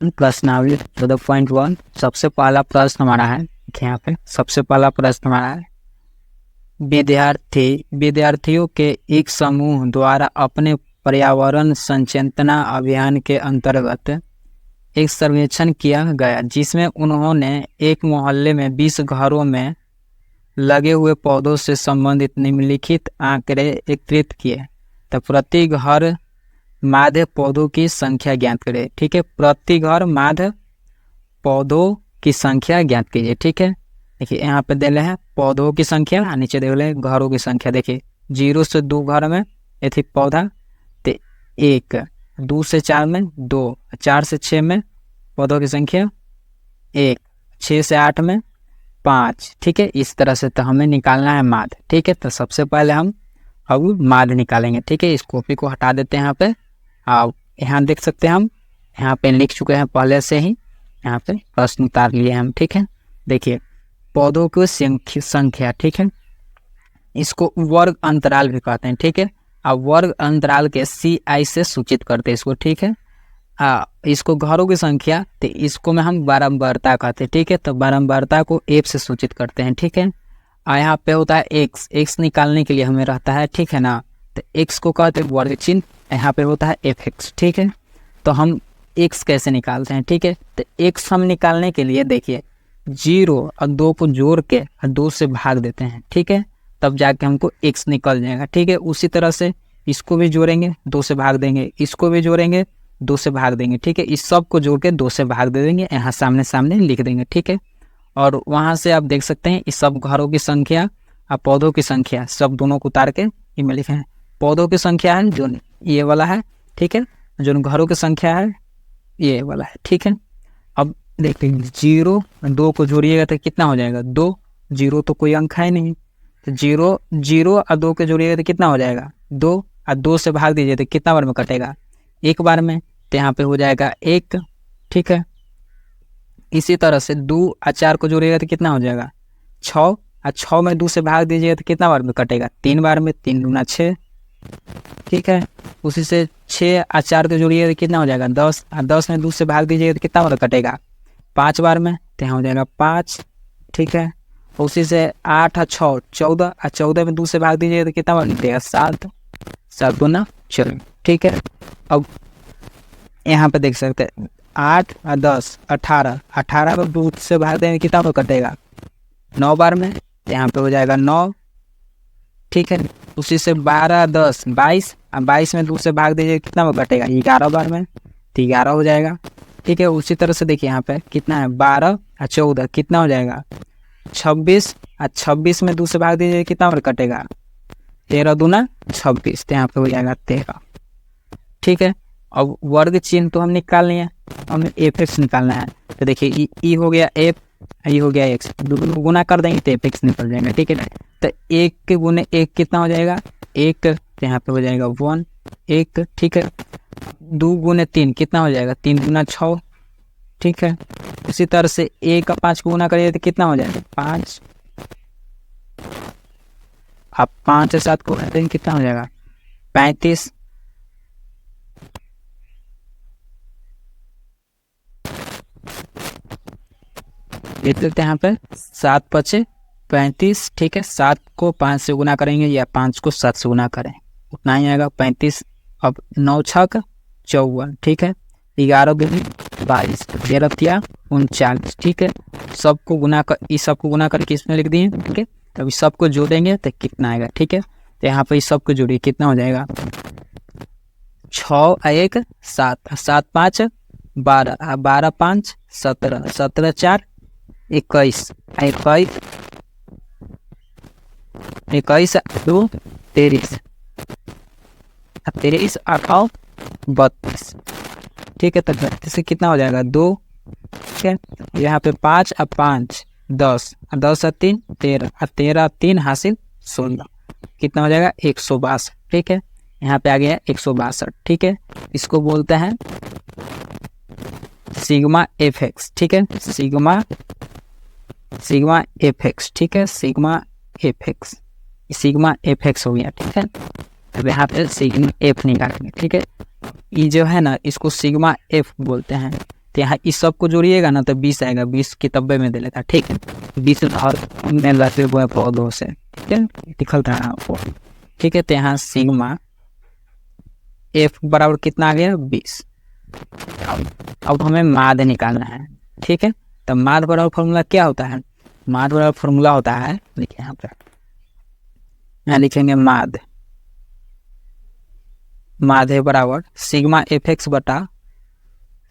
प्रश्नावली तो the point one. सबसे पहला प्रश्न हमारा है, यहाँ पे सबसे पहला प्रश्न हमारा है, विद्यार्थियों के एक समूह द्वारा अपने पर्यावरण संचेतना अभियान के अंतर्गत एक सर्वेक्षण किया गया, जिसमें उन्होंने एक मोहल्ले में 20 घरों में लगे हुए पौधों से संबंधित निम्नलिखित आंकड़े एकत्रित किए। तो प्रति घर माध्य पौधों की संख्या ज्ञात करें। ठीक है, प्रति घर माध्य पौधों की संख्या ज्ञात कीजिए। ठीक है, देखिए यहाँ पे दे रहे हैं पौधों की संख्या, नीचे दे रहे हैं घरों की संख्या। देखिए 0 से 2 घर में ये थी पौधा, तो 1, 2 से 4 में 2, 4 से 6 में पौधों की संख्या 1, 6 से 8 में 5। ठीक है, इस तरह से तो हमें निकालना है माध्य। ठीक है, तो सबसे पहले हम अब माध्य निकालेंगे। ठीक है, इस कॉपी को हटा देते हैं। यहाँ पे आप यहाँ देख सकते हैं, हम यहाँ पे लिख चुके हैं पहले से ही, यहाँ पे प्रश्न उतार लिए हम। ठीक है, देखिए पौधों की संख्या। ठीक है, इसको वर्ग अंतराल भी कहते हैं। ठीक है, अब वर्ग अंतराल के CI से सूचित करते हैं इसको। ठीक है, इसको घरों की संख्या, तो इसको में हम बारंबारता कहते हैं। ठीक है, तो बारंबारता को F से सूचित करते हैं। ठीक है, यहाँ पे होता है x निकालने के लिए हमें रहता है। ठीक है ना, तो x को कहते हैं वर्ग चिन्ह, यहाँ पे होता है fx। ठीक है, तो हम x कैसे निकालते हैं। ठीक है, तो x हम निकालने के लिए देखिए 0 और 2 को जोड़ के 2 से भाग देते हैं। ठीक है, तब जाके हमको x निकल जाएगा। ठीक है, उसी तरह से इसको भी जोड़ेंगे, 2 से भाग देंगे, इसको भी जोड़ेंगे, 2 से भाग देंगे। ठीक है, इस सब को जोड़ के 2 से भाग दे देंगे, यहाँ सामने सामने लिख देंगे। ठीक है, और वहाँ से आप देख सकते हैं इस सब घरों की संख्या और पौधों की संख्या सब दोनों को उतार के इनमें लिखे हैं। पौधों की संख्या है जो ये वाला है। ठीक है, जो घरों की संख्या है ये वाला है। ठीक है, अब देखते हैं 0 2 को जोड़िएगा तो कितना हो जाएगा 2। 0 तो कोई अंक है नहीं, तो 0 और 2 के जोड़िएगा तो कितना हो जाएगा 2, और 2 से भाग दीजिए तो कितना बार में कटेगा, एक बार में, तो यहाँ पे हो जाएगा 1। ठीक है, इसी तरह से 2 और 4 को जोड़िएगा तो कितना हो जाएगा 6, और 6 में 2 से भाग दीजिएगा तो कितना बार में कटेगा 3 बार में, 3 दूना 6। ठीक है, उसी से 6 और 4 को जोड़िएगा तो कितना हो जाएगा 10, और 10 में 2 से भाग दीजिएगा तो कितना बार कटेगा 5 बार में, तो यहाँ हो जाएगा 5। ठीक है, उसी से 8 और 6 14, और 14 में 2 से भाग दीजिएगा तो कितना बार निकलेगा 7, 7 दूना 14। ठीक है, अब यहाँ पे देख सकते हैं 8 और 10 18, 18 में 2 से भाग देंगे कितना बार कटेगा 9 बार में, तो यहाँ पे हो जाएगा 9। ठीक है, उसी से 12 10 22, और 22 में 2 से भाग दीजिए कितना बार कटेगा 11 बार में, तो 11 हो जाएगा। ठीक है, उसी तरह से देखिए यहाँ पे कितना है 12 और 14 कितना हो जाएगा 26, और 26 में 2 से भाग दीजिए कितना बार कटेगा 13 दूना 26, तो यहाँ पे हो जाएगा 13। ठीक है, अब वर्ग चिन्ह तो हम निकाल लिए, हमें fx निकालना है। तो देखिए ई हो गया f, ये हो गया x, गुना कर देंगे तो fx निकल जाएगा। ठीक है, तो 1 के गुने 1 कितना हो जाएगा 1, तो यहाँ पे हो जाएगा 1 1। ठीक है, 2 गुने 3 कितना हो जाएगा 3 दूना 6। ठीक है, उसी तरह से 1 और 5 को गुना करिए तो कितना हो जाएगा 5, आप 5 और 7 को देंगे कितना हो जाएगा 35। लिख लेते हैं यहाँ पे 7 5 35। ठीक है, 7 को 5 से गुना करेंगे या 5 को 7 से गुना करें उतना ही आएगा 35। अब 9 6 54। ठीक है, 11 22, 13 तिया 39। ठीक है, सबको गुना कर, इस सबको गुना करके इसमें लिख दिए। ठीक है, तब इस सबको जोड़ेंगे तो कितना आएगा। ठीक है, तो यहाँ पे इस सबको जोड़िए कितना हो जाएगा 6 1 7, 7 5 12, 12 5 17, 17 4 21, 21 2 23, 23 8 32। ठीक है, तो 32 से कितना हो जाएगा 2। ठीक है, यहाँ पे 5 और 5 10, 10 और 3 13, और 13 3 हासिल 16, कितना हो जाएगा 162। ठीक है, यहाँ पे आ गया 162। ठीक है, इसको बोलते हैं सिग्मा fx। ठीक है, सिग्मा fx। ठीक है, सिग्मा fx हो गया। ठीक है, अब यहाँ पे सिग्मा f निकालेंगे। ठीक है, ये जो है ना इसको सिग्मा f बोलते हैं। तो यहाँ इस सब को जोड़िएगा ना तो 20 आएगा, 20 कितब्बे में दे लेता, ठीक है। 20 हर में लगे हुए पौधों से, ठीक है, लिखल था आपको, ठीक है। तो यहाँ सिग्मा एफ बराबर कितना आ गया 20। अब हमें माध्य निकालना है, ठीक है। तो माध्य बराबर फॉर्मूला क्या होता है, माध्य बराबर फॉर्मूला होता है, देखिए यहाँ पे, यहाँ लिखेंगे माध्य, माध्य बराबर सिग्मा एफ एक्स बटा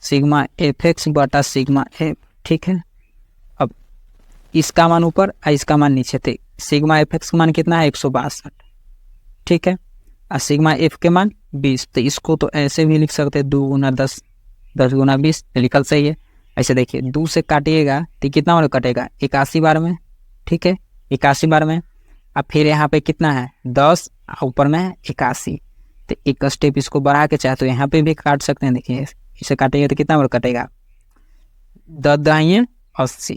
सिग्मा एफ, ठीक है। अब इसका मान ऊपर और इसका मान नीचे थे, सिग्मा एफ एक्स का मान कितना है 162, ठीक है, और सिग्मा एफ के मान 20। तो इसको तो ऐसे भी लिख सकते हैं 2 गुना 10, 10 गुना 20, लिखल सही है। ऐसे देखिए 2 से काटिएगा तो कितना बार कटेगा 81 बार में, ठीक है, 81 बार में। अब फिर यहाँ पे कितना है 10, ऊपर में 81, तो एक स्टेप इसको बढ़ा के चाहे तो यहाँ पे भी काट सकते हैं। देखिए इसे काटेंगे तो कितना बार कटेगा 10 दाइए 80,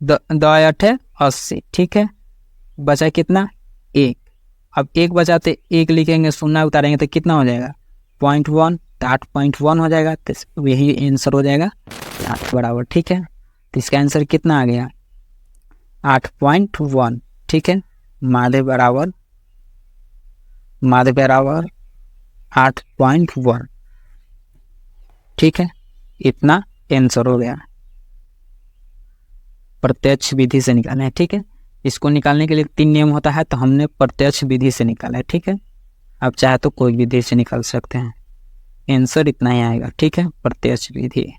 10 8 80, ठीक है, बचा कितना 1। अब 1 बचाते 1 लिखेंगे, 0 उतारेंगे तो कितना हो जाएगा 0.1, तो 8.1 हो जाएगा। तो यही आंसर हो जाएगा 8 बराबर, ठीक है। तो इसका आंसर कितना आ गया 8.1, ठीक है। माध्य बराबर 8.1, ठीक है, इतना आंसर हो गया। प्रत्यक्ष विधि से निकालना है, ठीक है। इसको निकालने के लिए 3 नियम होता है, तो हमने प्रत्यक्ष विधि से निकाला है, ठीक है। आप चाहे तो कोई विधि से निकाल सकते हैं, आंसर इतना ही आएगा, ठीक है, प्रत्यक्ष विधि।